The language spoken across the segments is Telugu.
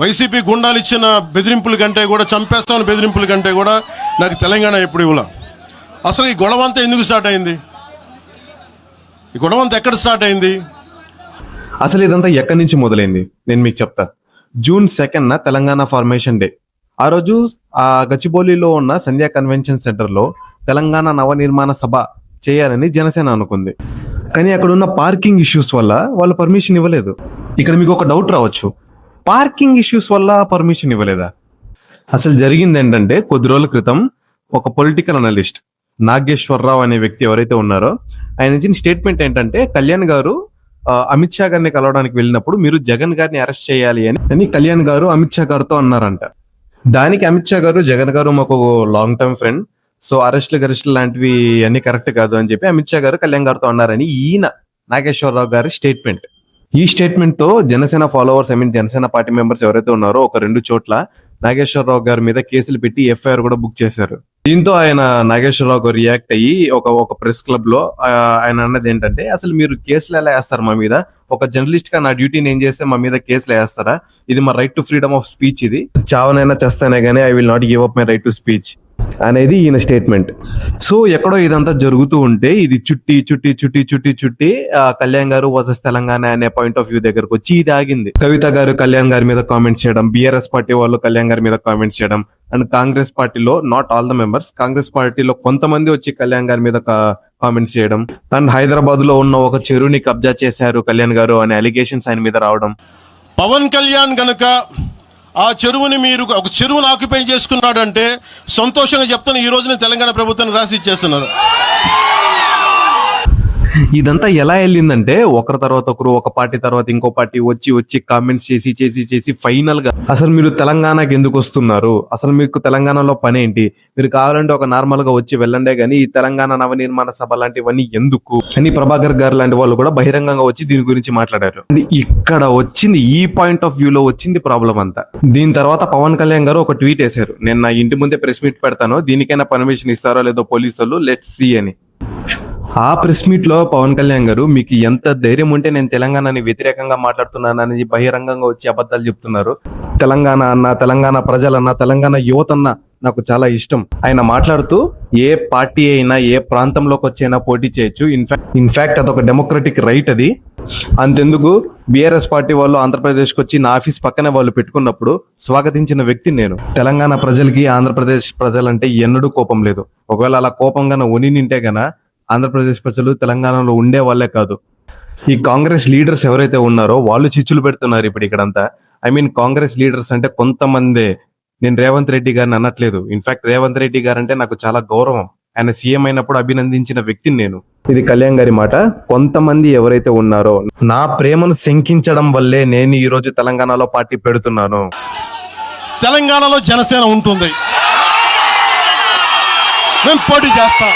వైసీపీ గుండాలు ఇచ్చిన బెదిరింపుల కంటే కూడా, చంపేస్తామని బెదిరింపుల కంటే కూడా నాకు తెలంగాణ ఎప్పుడు ఇవ్వలా. అసలు ఈ గొడవ అంతా ఎందుకు స్టార్ట్ అయింది? ఈ గొడవ అంతా ఎక్కడ స్టార్ట్ అయింది? అసలు ఇదంతా ఎక్కడి నుంచి మొదలైంది నేను మీకు చెప్తా. June 2న తెలంగాణ ఫార్మేషన్ డే. ఆ రోజు ఆ గచ్చిబౌలిలో ఉన్న సంధ్యా కన్వెన్షన్ సెంటర్ లో తెలంగాణ నవనిర్మాణ సభ చేయాలని జనసేన అనుకుంది. కానీ అక్కడ ఉన్న పార్కింగ్ ఇష్యూస్ వల్ల వాళ్ళు పర్మిషన్ ఇవ్వలేదు. ఇక్కడ మీకు ఒక డౌట్ రావచ్చు, పార్కింగ్ ఇష్యూస్ వల్ల పర్మిషన్ ఇవ్వలేదా? అసలు జరిగింది ఏంటంటే, కొద్ది రోజుల క్రితం ఒక పొలిటికల్ అనలిస్ట్ నాగేశ్వరరావు అనే వ్యక్తి ఎవరైతే ఉన్నారో ఆయన ఇచ్చిన స్టేట్మెంట్ ఏంటంటే, కళ్యాణ్ గారు అమిత్ షా గారిని కలవడానికి వెళ్ళినప్పుడు మీరు జగన్ గారిని అరెస్ట్ చేయాలి అని కళ్యాణ్ గారు అమిత్ షా గారితో అన్నారంట. దానికి అమిత్ షా గారు, జగన్ గారు మాకు లాంగ్ టర్మ్ ఫ్రెండ్, సో అరెస్టులు లాంటివి అన్ని కరెక్ట్ కాదు అని చెప్పి అమిత్ షా గారు కళ్యాణ్ గారితో అన్నారని ఈయన నాగేశ్వరరావు గారి స్టేట్మెంట్. ఈ స్టేట్మెంట్ తో Janasena followers, Janasena party members ఎవరైతే ఉన్నారో ఒక 2 చోట్ల నాగేశ్వరరావు గారి మీద కేసులు పెట్టి ఎఫ్ఐఆర్ కూడా బుక్ చేశారు. దీంతో ఆయన నాగేశ్వరరావు గారు రియాక్ట్ అయ్యి ఒక ప్రెస్ క్లబ్ లో ఆయన అన్నది ఏంటంటే, అసలు మీరు కేసులు ఎలా వేస్తారు మా మీద? ఒక జర్నలిస్ట్ గా నా డ్యూటీని ఏం చేస్తే మా మీద కేసులు వేస్తారా? ఇది మా right to freedom of speech, ఇది చావనైనా చేస్తానే గానీ I will not give up my right to speech అనేది ఈయన స్టేట్మెంట్. సో ఎక్కడో ఇదంతా జరుగుతూ ఉంటే ఇది చుట్టి కళ్యాణ్ గారు వర్సెస్ తెలంగాణ అనే పాయింట్ ఆఫ్ వ్యూ దగ్గరకు వచ్చి ఇది ఆగింది. కవిత గారు కళ్యాణ్ గారి మీద కామెంట్స్ చేయడం, బీఆర్ఎస్ పార్టీ వాళ్ళు కళ్యాణ్ గారి మీద కామెంట్స్ చేయడం, అండ్ కాంగ్రెస్ పార్టీలో not all the members, Congress పార్టీలో కొంతమంది వచ్చి కళ్యాణ్ గారి మీద కామెంట్స్ చేయడం, అండ్ హైదరాబాద్ లో ఉన్న ఒక చెరువుని కబ్జా చేశారు కళ్యాణ్ గారు అనే అలిగేషన్స్ ఆయన మీద రావడం. పవన్ కళ్యాణ్ గనక ఆ చెరువుని, మీరు ఒక చెరువును ఆక్యుపై చేసుకున్నాడంటే సంతోషంగా చెప్తాను, ఈ రోజున తెలంగాణ ప్రభుత్వాన్ని రాసి ఇచ్చేస్తున్నారు. ఇదంతా ఎలా వెళ్ళిందంటే, ఒకరి తర్వాత ఒకరు, ఒక పార్టీ తర్వాత ఇంకో పార్టీ వచ్చి కామెంట్స్ చేసి ఫైనల్ గా అసలు మీరు తెలంగాణకి ఎందుకు వస్తున్నారు, అసలు మీకు తెలంగాణలో పని ఏంటి, మీరు కావాలంటే ఒక నార్మల్ గా వచ్చి వెళ్ళండే గానీ ఈ తెలంగాణ నవనిర్మాణ సభ లాంటివన్నీ ఎందుకు అని ప్రభాకర్ గారు లాంటి వాళ్ళు కూడా బహిరంగంగా వచ్చి దీని గురించి మాట్లాడారు. ఇక్కడ వచ్చింది, ఈ పాయింట్ ఆఫ్ వ్యూ లో వచ్చింది ప్రాబ్లం అంతా. దీని తర్వాత పవన్ కళ్యాణ్ గారు ఒక ట్వీట్ వేశారు, నేను నా ఇంటి ముందే ప్రెస్ మీట్ పెడతాను, దీనికైనా పర్మిషన్ ఇస్తారో లేదో పోలీసులు, లెట్స్ సీ అని. ఆ ప్రెస్ మీట్ లో పవన్ కళ్యాణ్ గారు, మీకు ఎంత ధైర్యం ఉంటే నేను తెలంగాణని వ్యతిరేకంగా మాట్లాడుతున్నానని బహిరంగంగా వచ్చి అబద్ధాలు చెప్తున్నారు. తెలంగాణ అన్న, తెలంగాణ ప్రజలన్నా, తెలంగాణ యువత అన్న నాకు చాలా ఇష్టం. ఆయన మాట్లాడుతూ ఏ పార్టీ అయినా ఏ ప్రాంతంలోకి వచ్చైనా పోటీ చేయొచ్చు, ఇన్ఫాక్ట్ అదొక డెమోక్రటిక్ రైట్ అది. అంతెందుకు బీఆర్ఎస్ పార్టీ వాళ్ళు ఆంధ్రప్రదేశ్కి వచ్చి నా ఆఫీస్ పక్కనే వాళ్ళు పెట్టుకున్నప్పుడు స్వాగతించిన వ్యక్తి నేను. తెలంగాణ ప్రజలకి ఆంధ్రప్రదేశ్ ప్రజలంటే ఎన్నడూ కోపం లేదు. ఒకవేళ అలా కోపంగా ఉనినింటే గన ఆంధ్రప్రదేశ్ ప్రజలు తెలంగాణలో ఉండే వాళ్ళే కాదు. ఈ కాంగ్రెస్ లీడర్స్ ఎవరైతే ఉన్నారో వాళ్ళు చిచ్చులు పెడుతున్నారు ఇప్పుడు ఇక్కడంతా. ఐ మీన్ కాంగ్రెస్ లీడర్స్ అంటే కొంతమందే, నేను రేవంత్ రెడ్డి గారిని అనట్లేదు. ఇన్ఫాక్ట్ రేవంత్ రెడ్డి గారు అంటే నాకు చాలా గౌరవం, ఆయన సీఎం అయినప్పుడు అభినందించిన వ్యక్తిని నేను. ఇది కళ్యాణ్ గారి మాట. కొంతమంది ఎవరైతే ఉన్నారో నా ప్రేమను శంకించడం వల్లే నేను ఈ రోజు తెలంగాణలో పార్టీ పెడుతున్నాను. తెలంగాణలో జనసేన ఉంటుంది, మేము పోటీ చేస్తాం.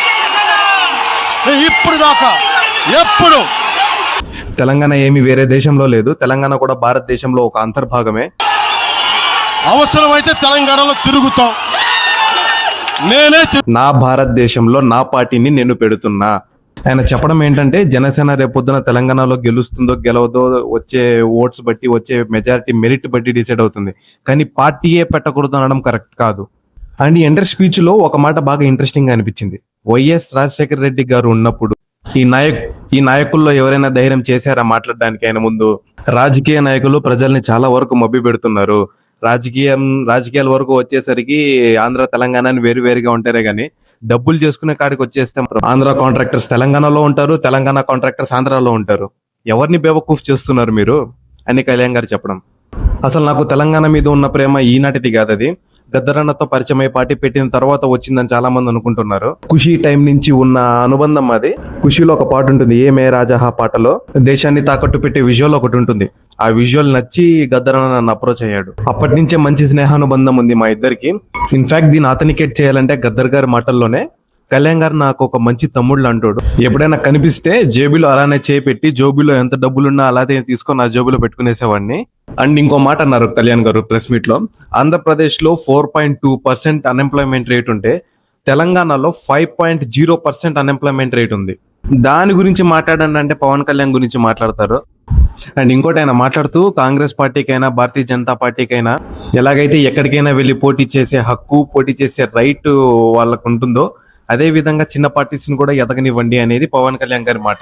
ఇప్పుడు దాకా ఎప్పుడు తెలంగాణ ఏమి వేరే దేశంలో లేదు, తెలంగాణ కూడా భారతదేశంలో ఒక అంతర్భాగమే. అవసరమైతే తెలంగాణలో తిరుగుతాం. నా భారతదేశంలో నా పార్టీని నేను పెడుతున్నా. ఆయన చెప్పడం ఏంటంటే, జనసేన రేపొద్దున తెలంగాణలో గెలుస్తుందో గెలవదో వచ్చే ఓట్స్ బట్టి, వచ్చే మెజారిటీ మెరిట్ బట్టి డిసైడ్ అవుతుంది, కానీ పార్టీయే పెట్టకూడదు అనడం కరెక్ట్ కాదు. అండ్ ఎంటర్ స్పీచ్ లో ఒక మాట బాగా ఇంట్రెస్టింగ్ గా అనిపించింది. వైఎస్ రాజశేఖర రెడ్డి గారు ఉన్నప్పుడు ఈ నాయకుల్లో ఎవరైనా ధైర్యం చేశారా మాట్లాడడానికి? ఆయన ముందు రాజకీయ నాయకులు ప్రజల్ని చాలా వరకు మభ్య పెడుతున్నారు. రాజకీయాల వరకు వచ్చేసరికి ఆంధ్ర తెలంగాణ వేరువేరుగా ఉంటారే గానీ డబ్బులు చేసుకునే కాడికి వచ్చేస్తే ఆంధ్ర కాంట్రాక్టర్స్ తెలంగాణలో ఉంటారు, తెలంగాణ కాంట్రాక్టర్స్ ఆంధ్రాలో ఉంటారు. ఎవరిని బేవకూఫ్ చేస్తున్నారు మీరు అని కళ్యాణ్ గారు చెప్పడం. అసలు నాకు తెలంగాణ మీద ఉన్న ప్రేమ ఈనాటిది కాదు, అది గద్దరన్నతో పరిచయం అయి పార్టీ పెట్టిన తర్వాత వచ్చిందని చాలా మంది అనుకుంటున్నారు. ఖుషీ టైం నుంచి ఉన్న అనుబంధం అది. ఖుషీలో ఒక పాట ఉంటుంది, ఏ మే రాజా పాటలో దేశాన్ని తాకట్టు పెట్టే విజువల్ ఒకటి ఉంటుంది. ఆ విజువల్ నచ్చి గద్దరన్న నన్ను అప్రోచ్ అయ్యాడు. అప్పటి నుంచే మంచి స్నేహానుబంధం ఉంది మా ఇద్దరికి. ఇన్ఫాక్ట్ దీన్ని అథెంటికేట్ చేయాలంటే గద్దర్ గారి మాటల్లోనే, కళ్యాణ్ గారు నాకు ఒక మంచి తమ్ముళ్ళు అంటాడు. ఎప్పుడైనా కనిపిస్తే జేబులో అలానే చేపెట్టి, జోబులో ఎంత డబ్బులున్నా అలాగే తీసుకొని నా జేబులో పెట్టుకునేసేవాడిని. అండ్ ఇంకో మాట అన్నారు కళ్యాణ్ గారు ప్రెస్ మీట్ లో, ఆంధ్రప్రదేశ్ లో 4.2% అన్ఎంప్లాయ్మెంట్ రేట్ ఉంటే తెలంగాణలో 5.0% అన్ఎంప్లాయ్మెంట్ రేట్ ఉంది. దాని గురించి మాట్లాడండి అంటే పవన్ కళ్యాణ్ గురించి మాట్లాడతారు. అండ్ ఇంకోటి ఆయన మాట్లాడుతూ కాంగ్రెస్ పార్టీకైనా భారతీయ జనతా పార్టీకైనా ఎలాగైతే ఎక్కడికైనా వెళ్ళి పోటీ చేసే హక్కు, పోటీ చేసే రైట్ వాళ్ళకు ఉంటుందో అదే విధంగా చిన్న పార్టీస్ని కూడా ఎదగనివ్వండి అనేది పవన్ కళ్యాణ్ గారి మాట.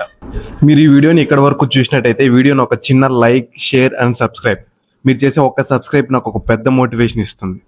మీరు ఈ వీడియోని ఇక్కడ వరకు చూసినట్టయితే వీడియోని ఒక చిన్న లైక్, షేర్ అండ్ సబ్స్క్రైబ్. మీరు చేసే ఒక్క సబ్స్క్రైబ్ నాకు ఒక పెద్ద మోటివేషన్ ఇస్తుంది.